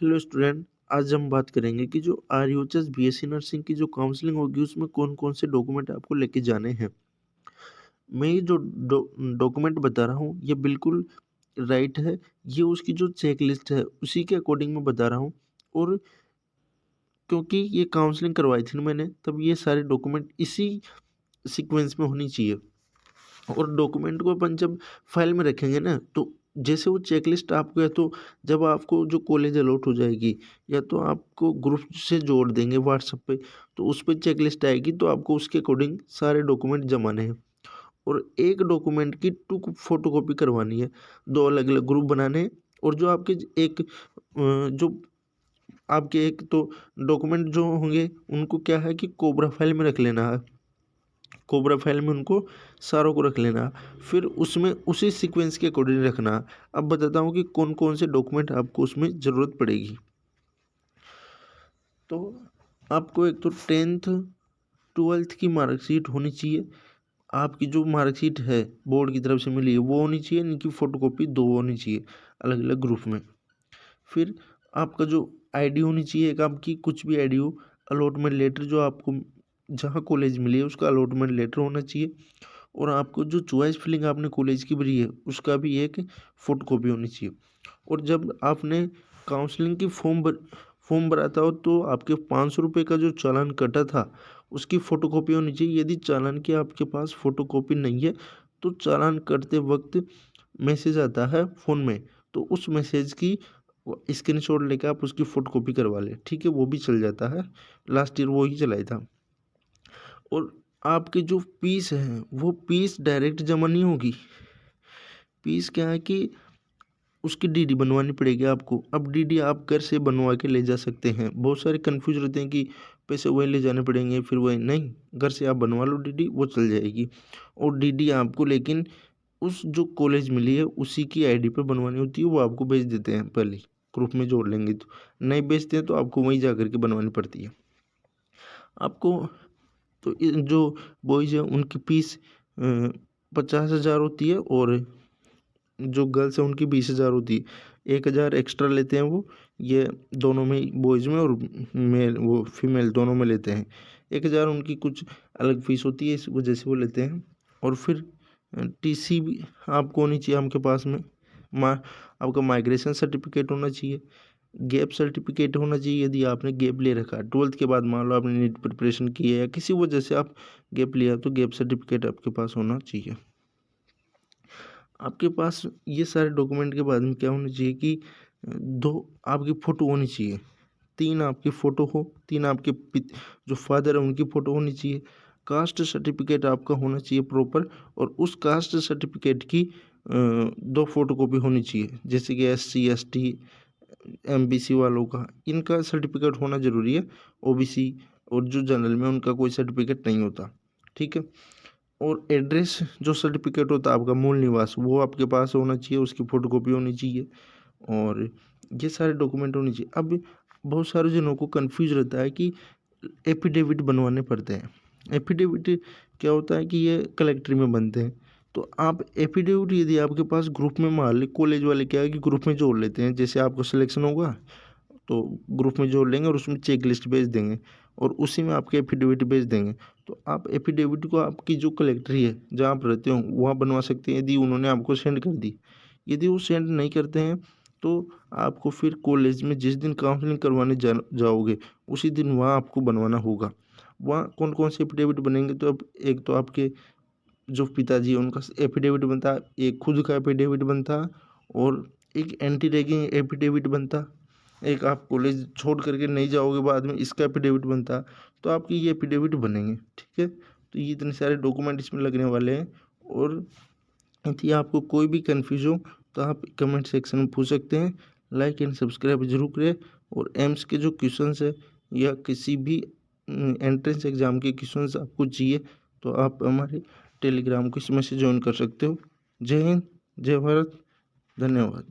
Hello student. आज हम बात करेंगे कि जो आरयूएचएस बीएससी नर्सिंग की जो काउंसलिंग होगी उसमें कौन कौन से डॉक्यूमेंट आपको लेके जाने हैं। मैं ये जो डॉक्यूमेंट बता रहा हूँ ये बिल्कुल राइट है। ये उसकी जो चेक लिस्ट है उसी के अकॉर्डिंग मैं बता रहा हूँ। और क्योंकि ये काउंसलिंग करवाई थी ना मैंने, तब ये सारे डॉक्यूमेंट इसी सीक्वेंस में होनी चाहिए। और डॉक्यूमेंट को अपन जब फाइल में रखेंगे ना, तो जैसे वो चेकलिस्ट आपको, या तो जब आपको जो कॉलेज अलॉट हो जाएगी, या तो आपको ग्रुप से जोड़ देंगे व्हाट्सएप पे, तो उस पर चेकलिस्ट आएगी, तो आपको उसके अकॉर्डिंग सारे डॉक्यूमेंट जमाने हैं। और एक डॉक्यूमेंट की टू फोटोकॉपी करवानी है, दो अलग अलग ग्रुप बनाने हैं। और जो आपके जो आपके एक तो डॉक्यूमेंट जो होंगे उनको क्या है कि कोबरा फाइल में रख लेना है। कोबरा फाइल में उनको सारों को रख लेना, फिर उसमें उसी सीक्वेंस के अकॉर्डिंग रखना। अब बताता हूँ कि कौन कौन से डॉक्यूमेंट आपको उसमें ज़रूरत पड़ेगी। तो आपको एक तो 10th 12th की मार्कशीट होनी चाहिए। आपकी जो मार्कशीट है बोर्ड की तरफ से मिली है वो होनी चाहिए, इनकी फ़ोटोकॉपी दो होनी चाहिए अलग अलग ग्रुप में। फिर आपका जो आईडी होनी चाहिए, एक आपकी कुछ भी आईडी हो। अलॉटमेंट लेटर जो आपको जहाँ कॉलेज मिली है उसका अलॉटमेंट लेटर होना चाहिए। और आपको जो चॉइस फिलिंग आपने कॉलेज की भरी है उसका भी एक फोटोकॉपी होनी चाहिए। और जब आपने काउंसलिंग की फॉर्म भरा था तो आपके 500 रुपये का जो चालान कटा था उसकी फ़ोटोकॉपी होनी चाहिए। यदि चालान की आपके पास फ़ोटोकॉपी नहीं है तो चालान कटते वक्त मैसेज आता है फ़ोन में, तो उस मैसेज की स्क्रीनशॉट लेकर आप उसकी फ़ोटोकॉपी करवा लें, ठीक है, वो भी चल जाता है। लास्ट ईयर वो ही चलाया था। और आपकी जो फीस है वो फीस डायरेक्ट जमा नहीं होगी। फीस क्या है कि उसकी डीडी बनवानी पड़ेगी आपको। अब डीडी आप घर से बनवा के ले जा सकते हैं। बहुत सारे कंफ्यूज रहते हैं कि पैसे वही ले जाने पड़ेंगे, फिर वही नहीं, घर से आप बनवा लो डीडी, वो चल जाएगी। और डीडी आपको लेकिन उस जो कॉलेज मिली है उसी की आईडी पे बनवानी होती है, वो आपको भेज देते हैं पहले, ग्रुप में जोड़ लेंगे तो। नहीं भेजते हैं तो आपको वहीं जा करके बनवानी पड़ती है आपको। तो जो बॉयज़ हैं उनकी फीस 50,000 होती है, और जो गर्ल्स हैं उनकी 20,000 होती है। 1,000 एक्स्ट्रा लेते हैं वो, ये दोनों में, बॉयज़ में और मेल वो फीमेल दोनों में लेते हैं। 1,000 उनकी कुछ अलग फीस होती है, इस वजह से वो लेते हैं। और फिर टीसी भी आपको होनी चाहिए आपके पास में। मा आपका माइग्रेशन सर्टिफिकेट होना चाहिए। गैप सर्टिफिकेट होना चाहिए यदि आपने गैप ले रखा है 12th के बाद, मान लो आपने नीट प्रिपरेशन की है या किसी वजह से आप गैप लिया, तो गैप सर्टिफिकेट आपके पास होना चाहिए। आपके पास ये सारे डॉक्यूमेंट के बाद में क्या होना चाहिए कि दो आपकी फ़ोटो होनी चाहिए। 3 आपकी फ़ोटो हो, 3 आपके जो फादर है उनकी फ़ोटो होनी चाहिए। कास्ट सर्टिफिकेट आपका होना चाहिए प्रॉपर, और उस कास्ट सर्टिफिकेट की 2 फोटोकॉपी होनी चाहिए। जैसे कि SC ST MBC वालों का इनका सर्टिफिकेट होना ज़रूरी है। OBC और जो जनरल में उनका कोई सर्टिफिकेट नहीं होता, ठीक है। और एड्रेस जो सर्टिफिकेट होता है आपका मूल निवास, वो आपके पास होना चाहिए, उसकी फ़ोटोकॉपी होनी चाहिए। और ये सारे डॉक्यूमेंट होने चाहिए। अब बहुत सारे जनों को कंफ्यूज रहता है कि एफिडेविट बनवाने पड़ते हैं। एफिडेविट क्या होता है कि ये कलेक्ट्री में बनते हैं। तो आप एफिडेविट यदि आपके पास ग्रुप में, मान ली कॉलेज वाले क्या है कि ग्रुप में जोड़ लेते हैं, जैसे आपको सिलेक्शन होगा तो ग्रुप में जोड़ लेंगे और उसमें चेक लिस्ट भेज देंगे, और उसी में आपके एफिडेविट भेज देंगे। तो आप एफिडेविट को आपकी जो कलेक्ट्री है जहाँ आप रहते हो वहाँ बनवा सकते हैं, यदि उन्होंने आपको सेंड कर दी। यदि वो सेंड नहीं करते हैं तो आपको फिर कॉलेज में जिस दिन काउंसलिंग करवाने जाओगे उसी दिन वहाँ आपको बनवाना होगा। वहाँ कौन कौन से एफिडेविट बनेंगे, तो अब एक तो आपके जो पिताजी है उनका एफिडेविट बनता, एक खुद का एफिडेविट बनता, और एक एंटी रैगिंग एफिडेविट बनता, एक आप कॉलेज छोड़ करके नहीं जाओगे बाद में इसका एफिडेविट बनता। तो आपकी ये एफिडेविट बनेंगे, ठीक है। तो ये इतने सारे डॉक्यूमेंट इसमें लगने वाले हैं। और यदि आपको कोई भी कन्फ्यूज हो तो आप कमेंट सेक्शन में पूछ सकते हैं। लाइक एंड सब्सक्राइब जरूर करें। और एम्स के जो क्वेश्चंस है या किसी भी एंट्रेंस एग्ज़ाम के क्वेश्चंस आपको चाहिए तो आप हमारे टेलीग्राम को इसमें से ज्वाइन कर सकते हो। जय हिंद, जय भारत, धन्यवाद।